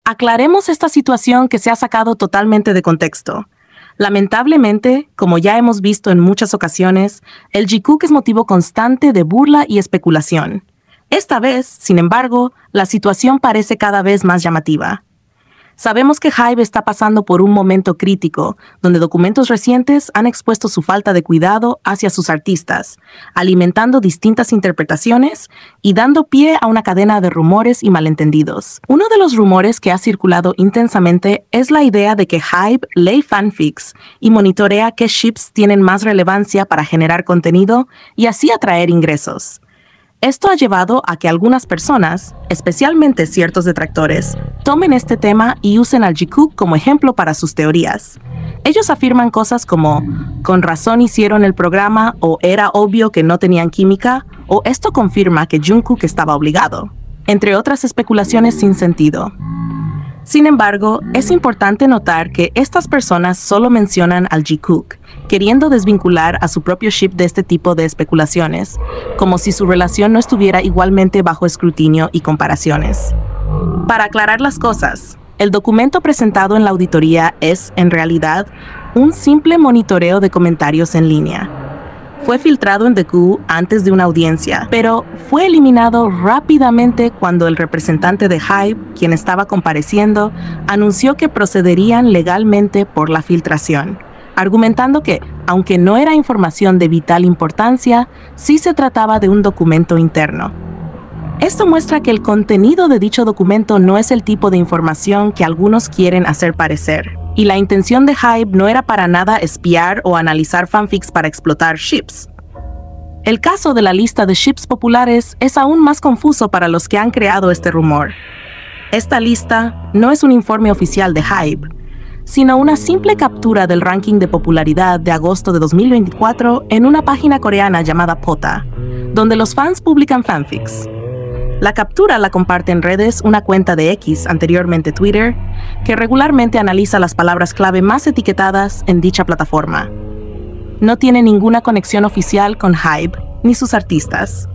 Aclaremos esta situación que se ha sacado totalmente de contexto. Lamentablemente, como ya hemos visto en muchas ocasiones, el Jikook es motivo constante de burla y especulación. Esta vez, sin embargo, la situación parece cada vez más llamativa. Sabemos que HYBE está pasando por un momento crítico, donde documentos recientes han expuesto su falta de cuidado hacia sus artistas, alimentando distintas interpretaciones y dando pie a una cadena de rumores y malentendidos. Uno de los rumores que ha circulado intensamente es la idea de que HYBE lee fanfics y monitorea qué ships tienen más relevancia para generar contenido y así atraer ingresos. Esto ha llevado a que algunas personas, especialmente ciertos detractores, tomen este tema y usen al Jikook como ejemplo para sus teorías. Ellos afirman cosas como, con razón hicieron el programa, o era obvio que no tenían química, o esto confirma que Jungkook estaba obligado, entre otras especulaciones sin sentido. Sin embargo, es importante notar que estas personas solo mencionan al Jikook, queriendo desvincular a su propio ship de este tipo de especulaciones, como si su relación no estuviera igualmente bajo escrutinio y comparaciones. Para aclarar las cosas, el documento presentado en la auditoría es, en realidad, un simple monitoreo de comentarios en línea. Fue filtrado en The Q antes de una audiencia, pero fue eliminado rápidamente cuando el representante de HYBE, quien estaba compareciendo, anunció que procederían legalmente por la filtración, argumentando que, aunque no era información de vital importancia, sí se trataba de un documento interno. Esto muestra que el contenido de dicho documento no es el tipo de información que algunos quieren hacer parecer. Y la intención de HYBE no era para nada espiar o analizar fanfics para explotar ships. El caso de la lista de ships populares es aún más confuso para los que han creado este rumor. Esta lista no es un informe oficial de HYBE, sino una simple captura del ranking de popularidad de agosto de 2024 en una página coreana llamada Pota, donde los fans publican fanfics. La captura la comparte en redes una cuenta de X, anteriormente Twitter, que regularmente analiza las palabras clave más etiquetadas en dicha plataforma. No tiene ninguna conexión oficial con HYBE ni sus artistas.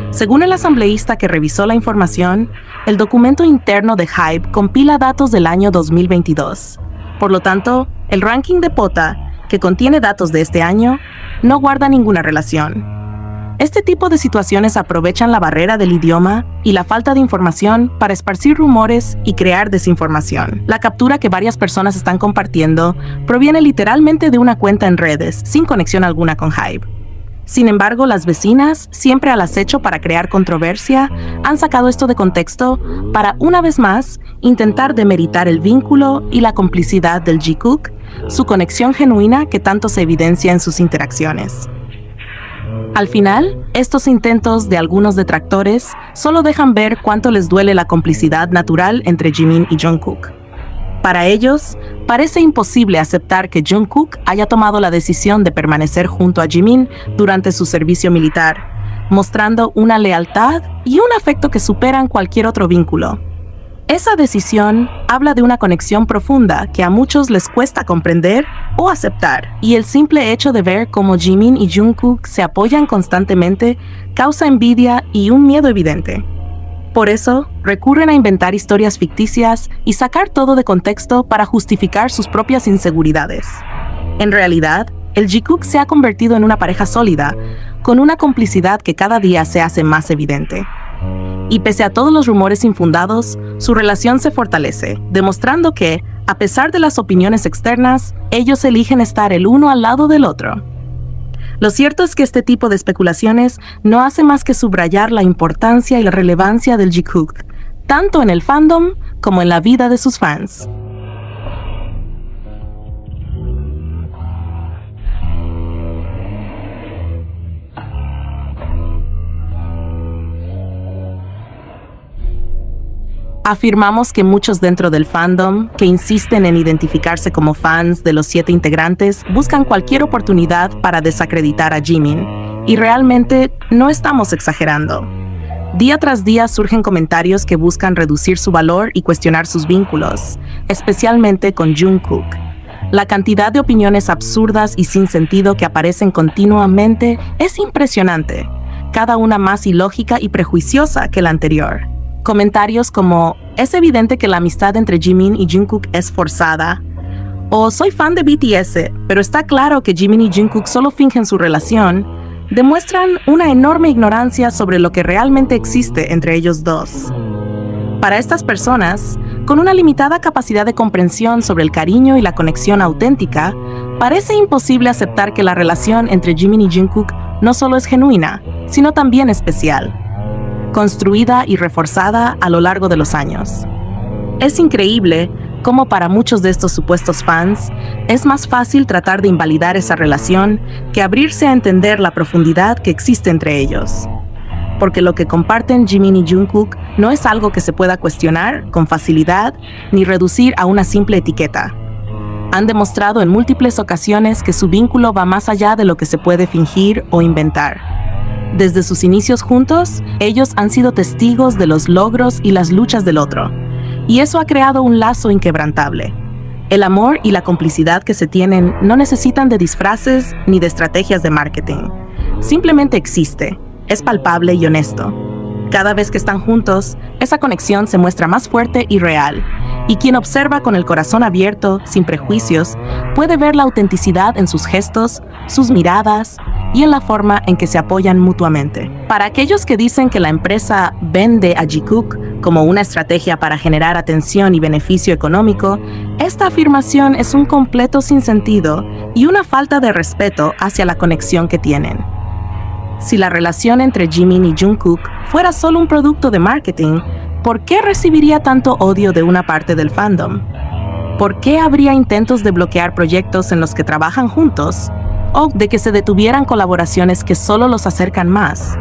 Según el asambleísta que revisó la información, el documento interno de HYBE compila datos del año 2022. Por lo tanto, el ranking de Pota, que contiene datos de este año, no guarda ninguna relación. Este tipo de situaciones aprovechan la barrera del idioma y la falta de información para esparcir rumores y crear desinformación. La captura que varias personas están compartiendo proviene literalmente de una cuenta en redes, sin conexión alguna con HYBE. Sin embargo, las vecinas, siempre al acecho para crear controversia, han sacado esto de contexto para, una vez más, intentar demeritar el vínculo y la complicidad del Jikook, su conexión genuina que tanto se evidencia en sus interacciones. Al final, estos intentos de algunos detractores solo dejan ver cuánto les duele la complicidad natural entre Jimin y Jungkook. Para ellos, parece imposible aceptar que Jungkook haya tomado la decisión de permanecer junto a Jimin durante su servicio militar, mostrando una lealtad y un afecto que superan cualquier otro vínculo. Esa decisión habla de una conexión profunda que a muchos les cuesta comprender o aceptar, y el simple hecho de ver cómo Jimin y Jungkook se apoyan constantemente causa envidia y un miedo evidente. Por eso, recurren a inventar historias ficticias y sacar todo de contexto para justificar sus propias inseguridades. En realidad, el Jikook se ha convertido en una pareja sólida, con una complicidad que cada día se hace más evidente. Y pese a todos los rumores infundados, su relación se fortalece, demostrando que, a pesar de las opiniones externas, ellos eligen estar el uno al lado del otro. Lo cierto es que este tipo de especulaciones no hace más que subrayar la importancia y la relevancia del Jikook, tanto en el fandom como en la vida de sus fans. Afirmamos que muchos dentro del fandom, que insisten en identificarse como fans de los 7 integrantes, buscan cualquier oportunidad para desacreditar a Jimin, y realmente no estamos exagerando. Día tras día surgen comentarios que buscan reducir su valor y cuestionar sus vínculos, especialmente con Jungkook. La cantidad de opiniones absurdas y sin sentido que aparecen continuamente es impresionante, cada una más ilógica y prejuiciosa que la anterior. Comentarios como, es evidente que la amistad entre Jimin y Jungkook es forzada, o soy fan de BTS, pero está claro que Jimin y Jungkook solo fingen su relación, demuestran una enorme ignorancia sobre lo que realmente existe entre ellos dos. Para estas personas, con una limitada capacidad de comprensión sobre el cariño y la conexión auténtica, parece imposible aceptar que la relación entre Jimin y Jungkook no solo es genuina, sino también especial, construida y reforzada a lo largo de los años. Es increíble cómo para muchos de estos supuestos fans es más fácil tratar de invalidar esa relación que abrirse a entender la profundidad que existe entre ellos. Porque lo que comparten Jimin y Jungkook no es algo que se pueda cuestionar con facilidad ni reducir a una simple etiqueta. Han demostrado en múltiples ocasiones que su vínculo va más allá de lo que se puede fingir o inventar. Desde sus inicios juntos, ellos han sido testigos de los logros y las luchas del otro, y eso ha creado un lazo inquebrantable. El amor y la complicidad que se tienen no necesitan de disfraces ni de estrategias de marketing. Simplemente existe, es palpable y honesto. Cada vez que están juntos, esa conexión se muestra más fuerte y real, y quien observa con el corazón abierto, sin prejuicios, puede ver la autenticidad en sus gestos, sus miradas y en la forma en que se apoyan mutuamente. Para aquellos que dicen que la empresa vende a Jikook como una estrategia para generar atención y beneficio económico, esta afirmación es un completo sinsentido y una falta de respeto hacia la conexión que tienen. Si la relación entre Jimin y Jungkook fuera solo un producto de marketing, ¿por qué recibiría tanto odio de una parte del fandom? ¿Por qué habría intentos de bloquear proyectos en los que trabajan juntos? ¿O de que se detuvieran colaboraciones que solo los acercan más?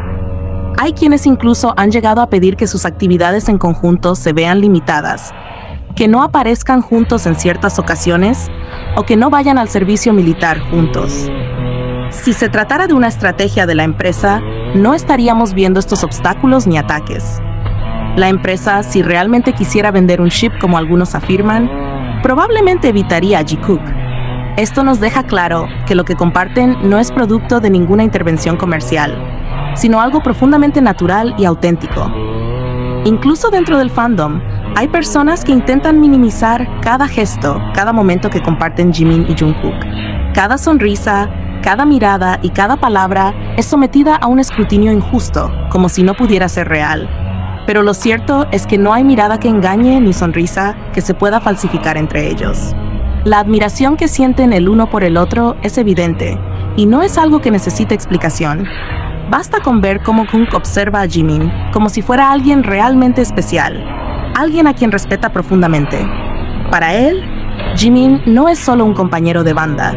Hay quienes incluso han llegado a pedir que sus actividades en conjunto se vean limitadas, que no aparezcan juntos en ciertas ocasiones o que no vayan al servicio militar juntos. Si se tratara de una estrategia de la empresa, no estaríamos viendo estos obstáculos ni ataques. La empresa, si realmente quisiera vender un ship como algunos afirman, probablemente evitaría a Jikook. Esto nos deja claro que lo que comparten no es producto de ninguna intervención comercial, sino algo profundamente natural y auténtico. Incluso dentro del fandom, hay personas que intentan minimizar cada gesto, cada momento que comparten Jimin y Jungkook. Cada sonrisa, cada mirada y cada palabra es sometida a un escrutinio injusto, como si no pudiera ser real. Pero lo cierto es que no hay mirada que engañe ni sonrisa que se pueda falsificar entre ellos. La admiración que sienten el uno por el otro es evidente, y no es algo que necesite explicación. Basta con ver cómo Jungkook observa a Jimin como si fuera alguien realmente especial, alguien a quien respeta profundamente. Para él, Jimin no es solo un compañero de banda,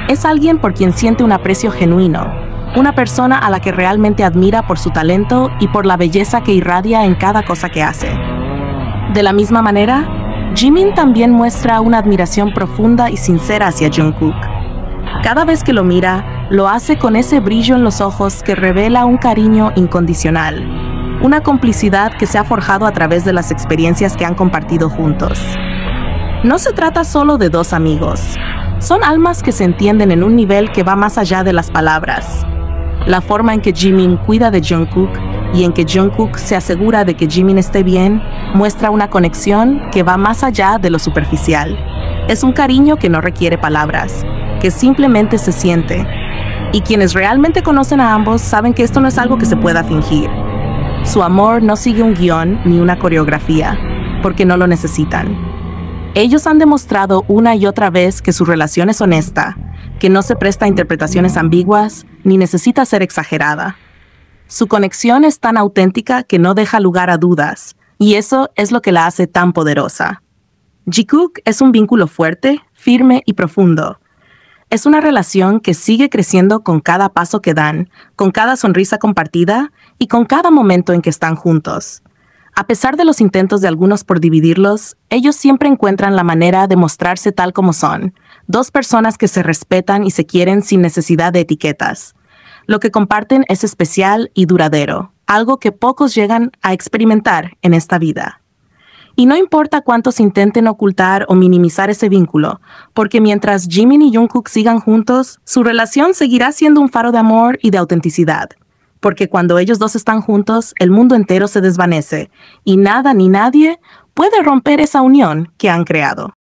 es alguien por quien siente un aprecio genuino, una persona a la que realmente admira por su talento y por la belleza que irradia en cada cosa que hace. De la misma manera, Jimin también muestra una admiración profunda y sincera hacia Jungkook. Cada vez que lo mira, lo hace con ese brillo en los ojos que revela un cariño incondicional, una complicidad que se ha forjado a través de las experiencias que han compartido juntos. No se trata solo de dos amigos, son almas que se entienden en un nivel que va más allá de las palabras. La forma en que Jimin cuida de Jungkook y en que Jungkook se asegura de que Jimin esté bien muestra una conexión que va más allá de lo superficial. Es un cariño que no requiere palabras, que simplemente se siente. Y quienes realmente conocen a ambos saben que esto no es algo que se pueda fingir. Su amor no sigue un guión ni una coreografía, porque no lo necesitan. Ellos han demostrado una y otra vez que su relación es honesta, que no se presta a interpretaciones ambiguas ni necesita ser exagerada. Su conexión es tan auténtica que no deja lugar a dudas, y eso es lo que la hace tan poderosa. Jikook es un vínculo fuerte, firme y profundo. Es una relación que sigue creciendo con cada paso que dan, con cada sonrisa compartida y con cada momento en que están juntos. A pesar de los intentos de algunos por dividirlos, ellos siempre encuentran la manera de mostrarse tal como son, dos personas que se respetan y se quieren sin necesidad de etiquetas. Lo que comparten es especial y duradero, algo que pocos llegan a experimentar en esta vida. Y no importa cuántos intenten ocultar o minimizar ese vínculo, porque mientras Jimin y Jungkook sigan juntos, su relación seguirá siendo un faro de amor y de autenticidad. porque cuando ellos dos están juntos, el mundo entero se desvanece y nada ni nadie puede romper esa unión que han creado.